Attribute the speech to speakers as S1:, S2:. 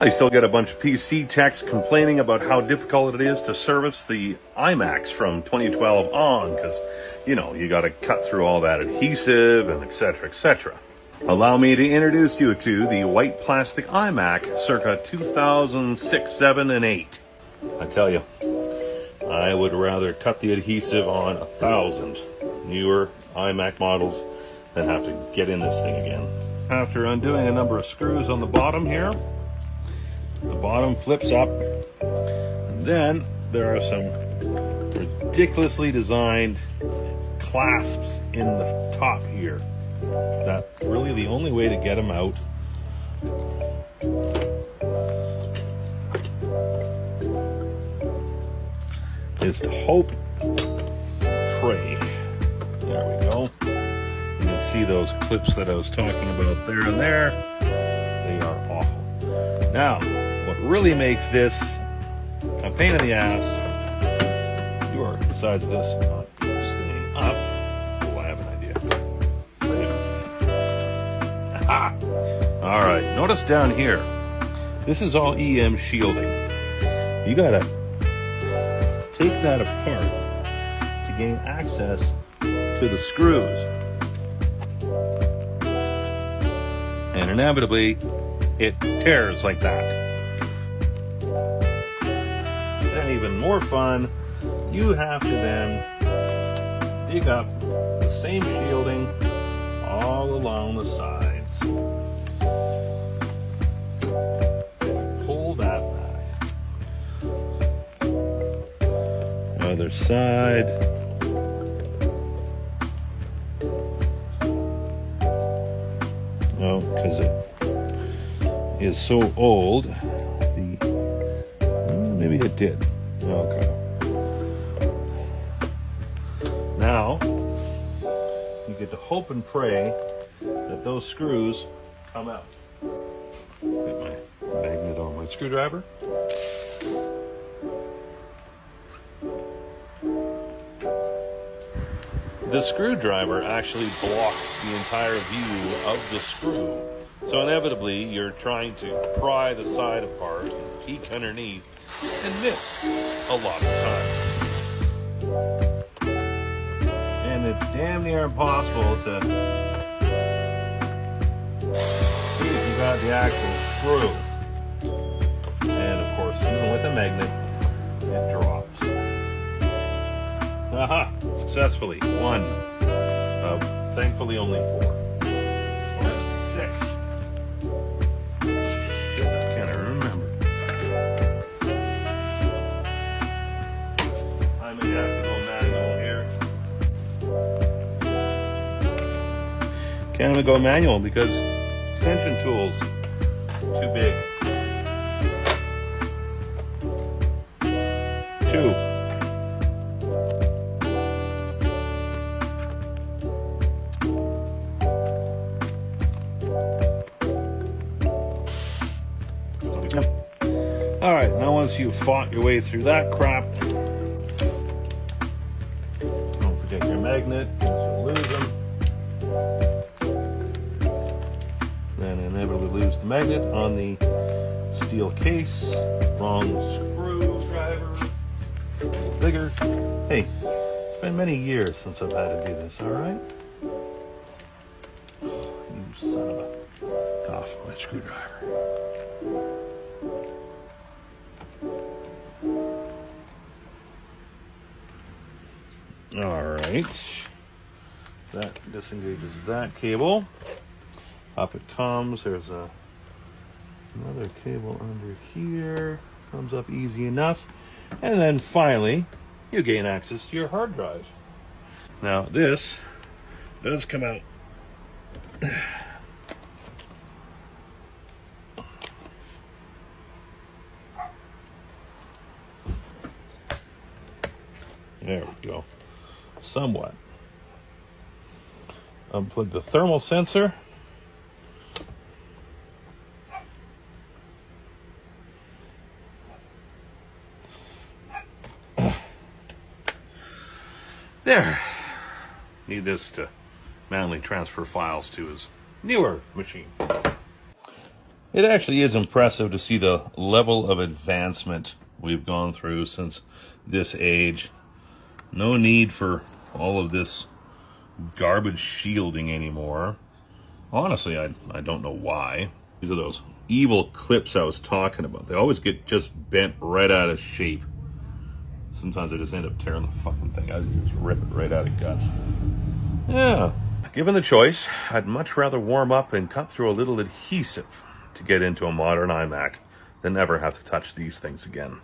S1: I still get a bunch of PC techs complaining about how difficult it is to service the iMacs from 2012 on, because, you know, you got to cut through all that adhesive and etc., etc. Allow me to introduce you to the white plastic iMac circa 2006, 7, and 8. I tell you, I would rather cut the adhesive on 1,000 newer iMac models than have to get in this thing again. After undoing a number of screws on the bottom here, the bottom flips up, and then there are some ridiculously designed clasps in the top here. That's really the only way to get them out. Is to hope, pray. There we go. You can see those clips that I was talking about there and there. They are awful. Now, what really makes this a pain in the ass, besides this not staying up, oh, I have an idea. Aha! All right, notice down here, this is all EM shielding. You gotta take that apart to gain access to the screws. And inevitably, it tears like that. Then even more fun, you have to then dig up the same shielding all along the sides. Pull that back. Other side. Oh, because it is so old. Maybe it did. Okay. Now, you get to hope and pray that those screws come out. Get my magnet on my screwdriver. The screwdriver actually blocks the entire view of the screw. So inevitably, you're trying to pry the side apart, peek underneath, and miss a lot of time. And it's damn near impossible to see if you got the actual screw. And of course, even with the magnet, it drops. Aha! Successfully. One of, thankfully, only 4. 1 of 6. Can I remember? I may have to go manual here. Can't even go manual because extension tools too big. 2. All right, now once you've fought your way through that crap, don't forget your magnet, you'll lose them. Then inevitably lose the magnet on the steel case. Wrong screwdriver, a little bigger. Hey, it's been many years since I've had to do this, all right? You son of a... off my screwdriver. All right, that disengages that cable. Up it comes. There's another cable under here. Comes up easy enough. And then finally, you gain access to your hard drive. Now this does come out. There we go. Somewhat. Unplug the thermal sensor. There. Need this to manually transfer files to his newer machine. It actually is impressive to see the level of advancement we've gone through since this age. No need for all of this garbage shielding anymore. Honestly, I don't know why. These are those evil clips I was talking about. They always get just bent right out of shape. Sometimes I just end up tearing the fucking thing out and just rip it right out of guts. Yeah. Given the choice, I'd much rather warm up and cut through a little adhesive to get into a modern iMac than ever have to touch these things again.